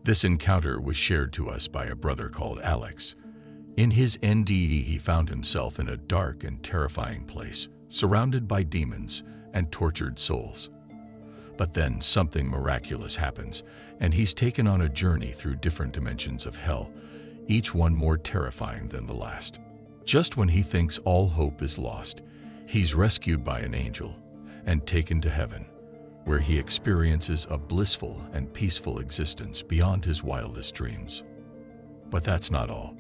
This encounter was shared to us by a brother called Alex. In his NDE, he found himself in a dark and terrifying place, surrounded by demons and tortured souls. But then something miraculous happens, and he's taken on a journey through different dimensions of hell, each one more terrifying than the last. Just when he thinks all hope is lost, he's rescued by an angel and taken to heaven, where he experiences a blissful and peaceful existence beyond his wildest dreams. But that's not all.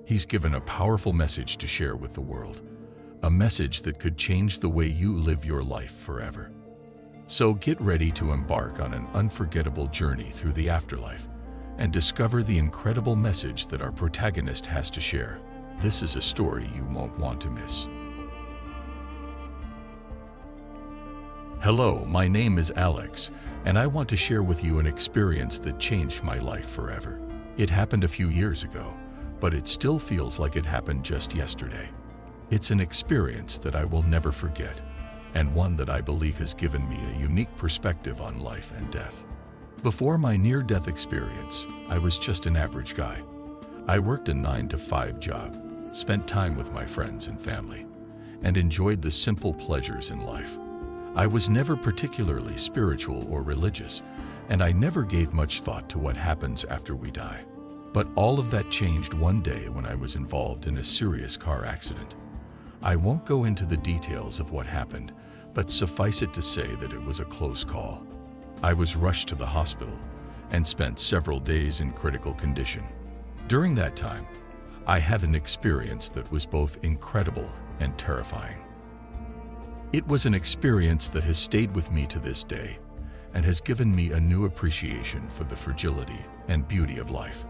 He's given a powerful message to share with the world, a message that could change the way you live your life forever. So get ready to embark on an unforgettable journey through the afterlife and discover the incredible message that our protagonist has to share. This is a story you won't want to miss. Hello, my name is Alex, and I want to share with you an experience that changed my life forever. It happened a few years ago, but it still feels like it happened just yesterday. It's an experience that I will never forget, and one that I believe has given me a unique perspective on life and death. Before my near-death experience, I was just an average guy. I worked a 9-to-5 job, spent time with my friends and family, and enjoyed the simple pleasures in life. I was never particularly spiritual or religious, and I never gave much thought to what happens after we die. But all of that changed one day when I was involved in a serious car accident. I won't go into the details of what happened, but suffice it to say that it was a close call. I was rushed to the hospital and spent several days in critical condition. During that time, I had an experience that was both incredible and terrifying. It was an experience that has stayed with me to this day and has given me a new appreciation for the fragility and beauty of life.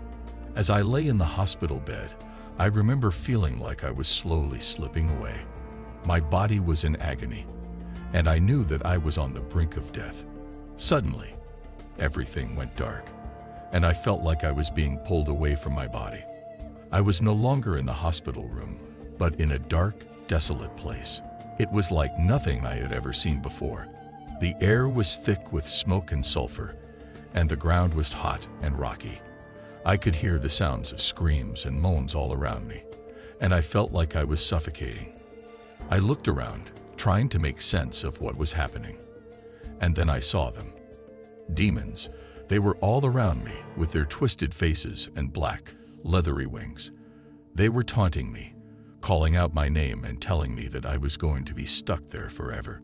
As I lay in the hospital bed, I remember feeling like I was slowly slipping away. My body was in agony, and I knew that I was on the brink of death. Suddenly, everything went dark, and I felt like I was being pulled away from my body. I was no longer in the hospital room, but in a dark, desolate place. It was like nothing I had ever seen before. The air was thick with smoke and sulfur, and the ground was hot and rocky. I could hear the sounds of screams and moans all around me, and I felt like I was suffocating. I looked around, trying to make sense of what was happening. And then I saw them. Demons. They were all around me with their twisted faces and black, leathery wings. They were taunting me, calling out my name and telling me that I was going to be stuck there forever.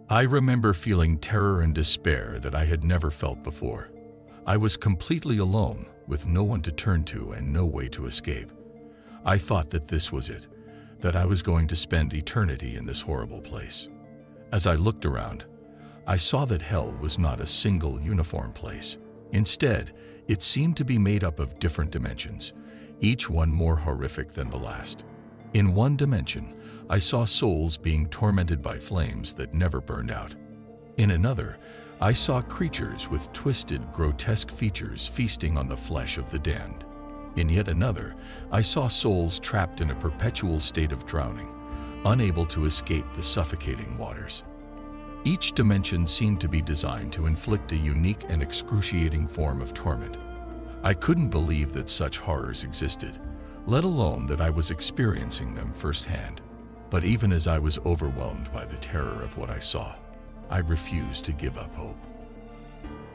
I remember feeling terror and despair that I had never felt before. I was completely alone, with no one to turn to and no way to escape. I thought that this was it, that I was going to spend eternity in this horrible place. As I looked around, I saw that hell was not a single uniform place. Instead, it seemed to be made up of different dimensions, each one more horrific than the last. In one dimension, I saw souls being tormented by flames that never burned out. In another, I saw creatures with twisted, grotesque features feasting on the flesh of the damned. In yet another, I saw souls trapped in a perpetual state of drowning, unable to escape the suffocating waters. Each dimension seemed to be designed to inflict a unique and excruciating form of torment. I couldn't believe that such horrors existed, let alone that I was experiencing them firsthand. But even as I was overwhelmed by the terror of what I saw, I refused to give up hope.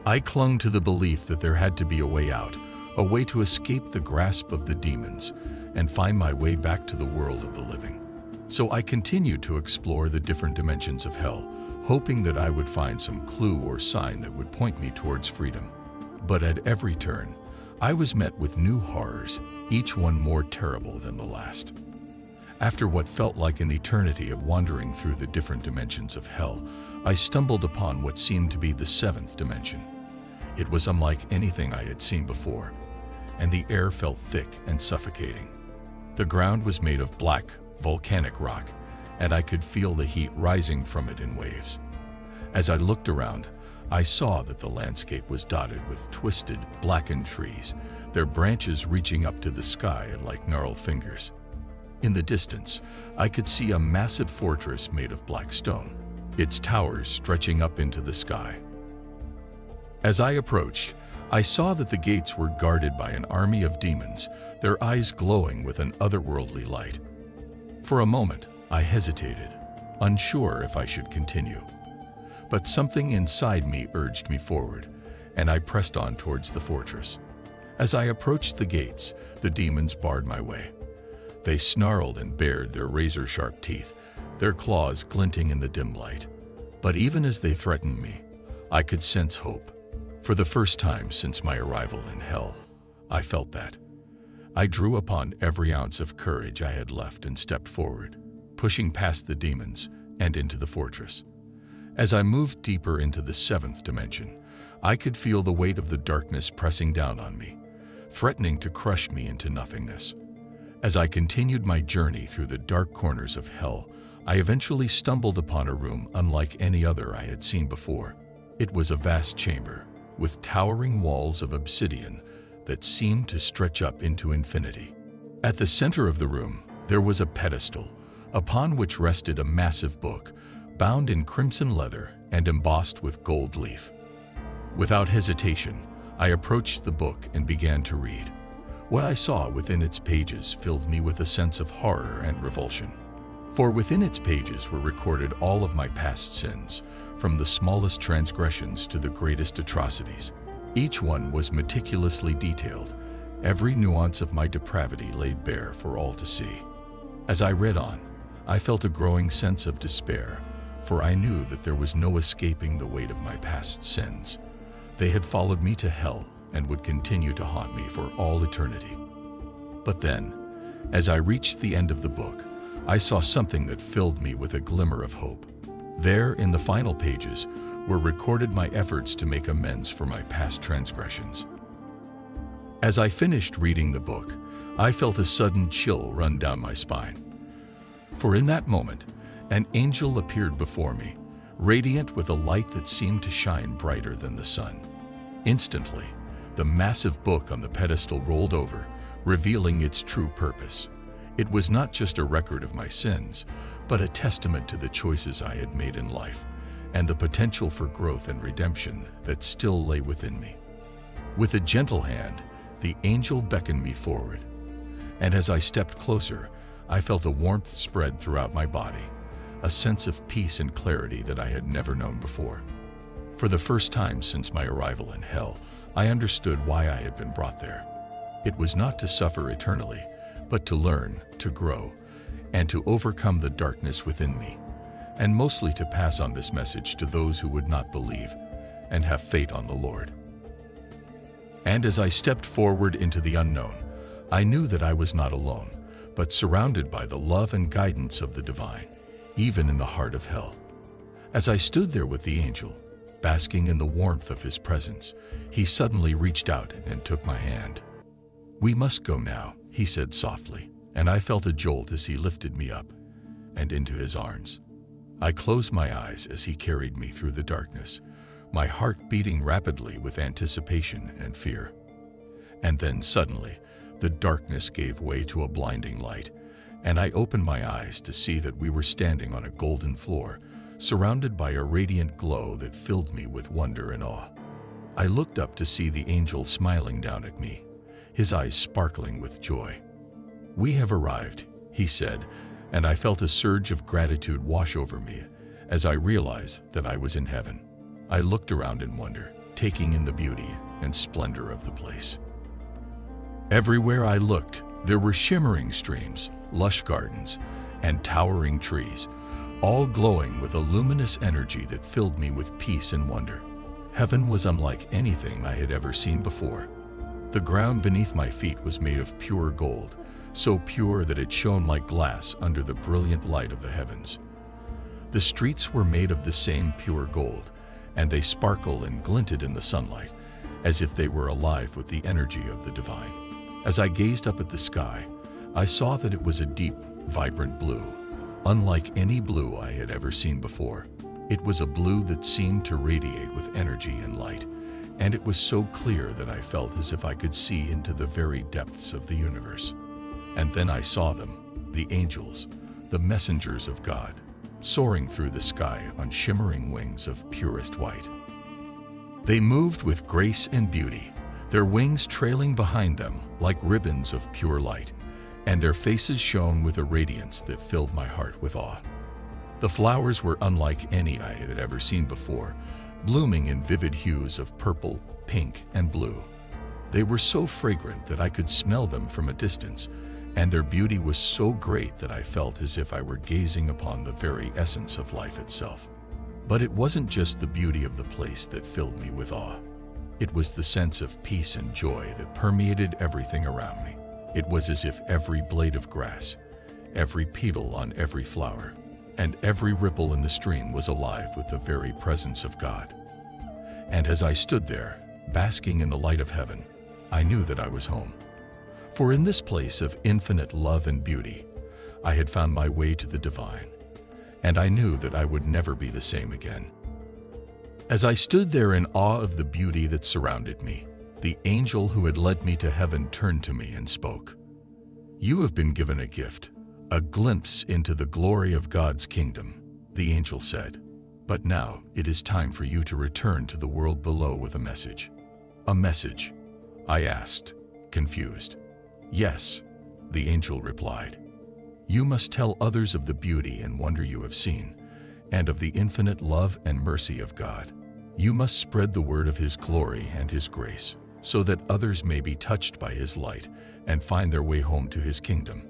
I clung to the belief that there had to be a way out, a way to escape the grasp of the demons and find my way back to the world of the living. So I continued to explore the different dimensions of hell, hoping that I would find some clue or sign that would point me towards freedom. But at every turn, I was met with new horrors, each one more terrible than the last. After what felt like an eternity of wandering through the different dimensions of hell, I stumbled upon what seemed to be the seventh dimension. It was unlike anything I had seen before, and the air felt thick and suffocating. The ground was made of black, volcanic rock, and I could feel the heat rising from it in waves. As I looked around, I saw that the landscape was dotted with twisted, blackened trees, their branches reaching up to the sky like gnarled fingers. In the distance, I could see a massive fortress made of black stone, its towers stretching up into the sky. As I approached, I saw that the gates were guarded by an army of demons, their eyes glowing with an otherworldly light. For a moment, I hesitated, unsure if I should continue. But something inside me urged me forward, and I pressed on towards the fortress. As I approached the gates, the demons barred my way. They snarled and bared their razor-sharp teeth, their claws glinting in the dim light. But even as they threatened me, I could sense hope. For the first time since my arrival in hell, I felt that. I drew upon every ounce of courage I had left and stepped forward, pushing past the demons and into the fortress. As I moved deeper into the seventh dimension, I could feel the weight of the darkness pressing down on me, threatening to crush me into nothingness. As I continued my journey through the dark corners of hell, I eventually stumbled upon a room unlike any other I had seen before. It was a vast chamber, with towering walls of obsidian that seemed to stretch up into infinity. At the center of the room, there was a pedestal, upon which rested a massive book, bound in crimson leather and embossed with gold leaf. Without hesitation, I approached the book and began to read. What I saw within its pages filled me with a sense of horror and revulsion. For within its pages were recorded all of my past sins, from the smallest transgressions to the greatest atrocities. Each one was meticulously detailed, every nuance of my depravity laid bare for all to see. As I read on, I felt a growing sense of despair, for I knew that there was no escaping the weight of my past sins. They had followed me to hell and would continue to haunt me for all eternity. But then, as I reached the end of the book, I saw something that filled me with a glimmer of hope. There, in the final pages, were recorded my efforts to make amends for my past transgressions. As I finished reading the book, I felt a sudden chill run down my spine. For in that moment, an angel appeared before me, radiant with a light that seemed to shine brighter than the sun. Instantly, the massive book on the pedestal rolled over, revealing its true purpose. It was not just a record of my sins, but a testament to the choices I had made in life and the potential for growth and redemption that still lay within me. With a gentle hand, the angel beckoned me forward, and as I stepped closer, I felt a warmth spread throughout my body, a sense of peace and clarity that I had never known before. For the first time since my arrival in hell, I understood why I had been brought there. It was not to suffer eternally, but to learn, to grow, and to overcome the darkness within me, and mostly to pass on this message to those who would not believe and have faith on the Lord. And as I stepped forward into the unknown, I knew that I was not alone, but surrounded by the love and guidance of the divine, even in the heart of hell. As I stood there with the angel, basking in the warmth of his presence, he suddenly reached out and took my hand. "We must go now," he said softly, and I felt a jolt as he lifted me up and into his arms. I closed my eyes as he carried me through the darkness, my heart beating rapidly with anticipation and fear. And then suddenly, the darkness gave way to a blinding light, and I opened my eyes to see that we were standing on a golden floor, surrounded by a radiant glow that filled me with wonder and awe. I looked up to see the angel smiling down at me, his eyes sparkling with joy. "We have arrived," he said, and I felt a surge of gratitude wash over me as I realized that I was in heaven. I looked around in wonder, taking in the beauty and splendor of the place. Everywhere I looked, there were shimmering streams, lush gardens, and towering trees, all glowing with a luminous energy that filled me with peace and wonder. Heaven was unlike anything I had ever seen before. The ground beneath my feet was made of pure gold, so pure that it shone like glass under the brilliant light of the heavens. The streets were made of the same pure gold, and they sparkled and glinted in the sunlight, as if they were alive with the energy of the divine. As I gazed up at the sky, I saw that it was a deep, vibrant blue, unlike any blue I had ever seen before. It was a blue that seemed to radiate with energy and light, and it was so clear that I felt as if I could see into the very depths of the universe. And then I saw them, the angels, the messengers of God, soaring through the sky on shimmering wings of purest white. They moved with grace and beauty, their wings trailing behind them like ribbons of pure light, and their faces shone with a radiance that filled my heart with awe. The flowers were unlike any I had ever seen before, blooming in vivid hues of purple, pink, and blue. They were so fragrant that I could smell them from a distance, and their beauty was so great that I felt as if I were gazing upon the very essence of life itself. But it wasn't just the beauty of the place that filled me with awe. It was the sense of peace and joy that permeated everything around me. It was as if every blade of grass, every petal on every flower, and every ripple in the stream was alive with the very presence of God. And as I stood there, basking in the light of heaven, I knew that I was home. For in this place of infinite love and beauty, I had found my way to the divine, and I knew that I would never be the same again. As I stood there in awe of the beauty that surrounded me, the angel who had led me to heaven turned to me and spoke. "You have been given a gift, a glimpse into the glory of God's kingdom," the angel said. "But now it is time for you to return to the world below with a message." "A message?" I asked, confused. "Yes," the angel replied. "You must tell others of the beauty and wonder you have seen, and of the infinite love and mercy of God. You must spread the word of His glory and His grace, so that others may be touched by His light and find their way home to His kingdom,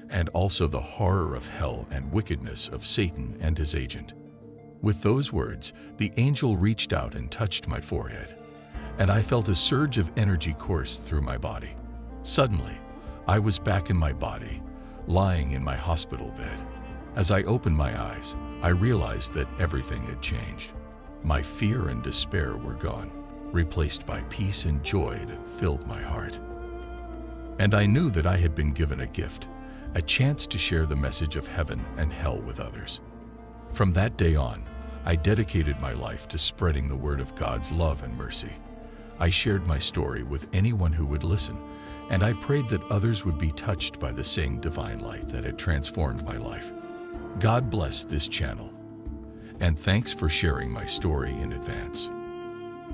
and also the horror of hell and wickedness of Satan and his agent." With those words, the angel reached out and touched my forehead, and I felt a surge of energy course through my body. Suddenly, I was back in my body, lying in my hospital bed. As I opened my eyes, I realized that everything had changed. My fear and despair were gone, replaced by peace and joy that filled my heart. And I knew that I had been given a gift, a chance to share the message of heaven and hell with others. From that day on, I dedicated my life to spreading the word of God's love and mercy. I shared my story with anyone who would listen, and I prayed that others would be touched by the same divine light that had transformed my life. God bless this channel, and thanks for sharing my story in advance.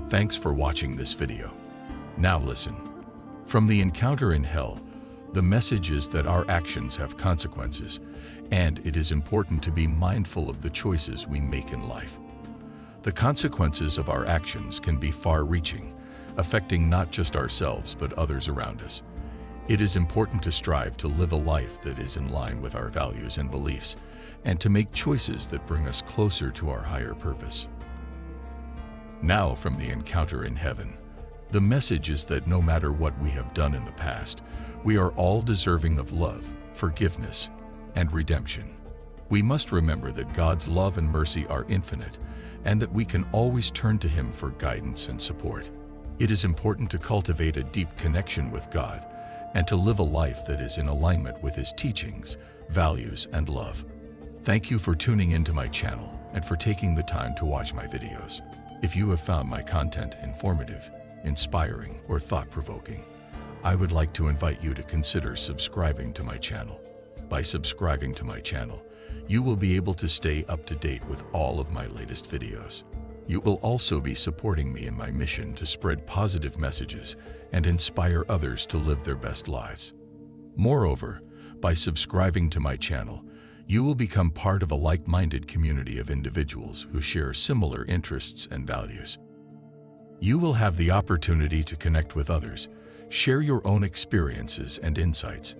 Thanks for watching this video. Now listen. From the encounter in hell, the message is that our actions have consequences, and it is important to be mindful of the choices we make in life. The consequences of our actions can be far-reaching, affecting not just ourselves but others around us. It is important to strive to live a life that is in line with our values and beliefs, and to make choices that bring us closer to our higher purpose. Now, from the encounter in heaven, the message is that no matter what we have done in the past, we are all deserving of love, forgiveness, and redemption. We must remember that God's love and mercy are infinite, and that we can always turn to Him for guidance and support. It is important to cultivate a deep connection with God and to live a life that is in alignment with His teachings, values, and love. Thank you for tuning into my channel and for taking the time to watch my videos. If you have found my content informative, inspiring, or thought-provoking, I would like to invite you to consider subscribing to my channel. By subscribing to my channel, you will be able to stay up to date with all of my latest videos. You will also be supporting me in my mission to spread positive messages and inspire others to live their best lives. Moreover, by subscribing to my channel, you will become part of a like-minded community of individuals who share similar interests and values. You will have the opportunity to connect with others, share your own experiences and insights,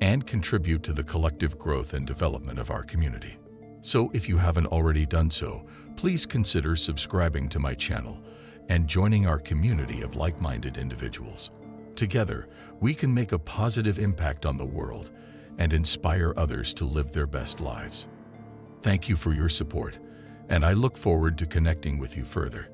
and contribute to the collective growth and development of our community. So if you haven't already done so, please consider subscribing to my channel and joining our community of like-minded individuals. Together, we can make a positive impact on the world and inspire others to live their best lives. Thank you for your support, and I look forward to connecting with you further.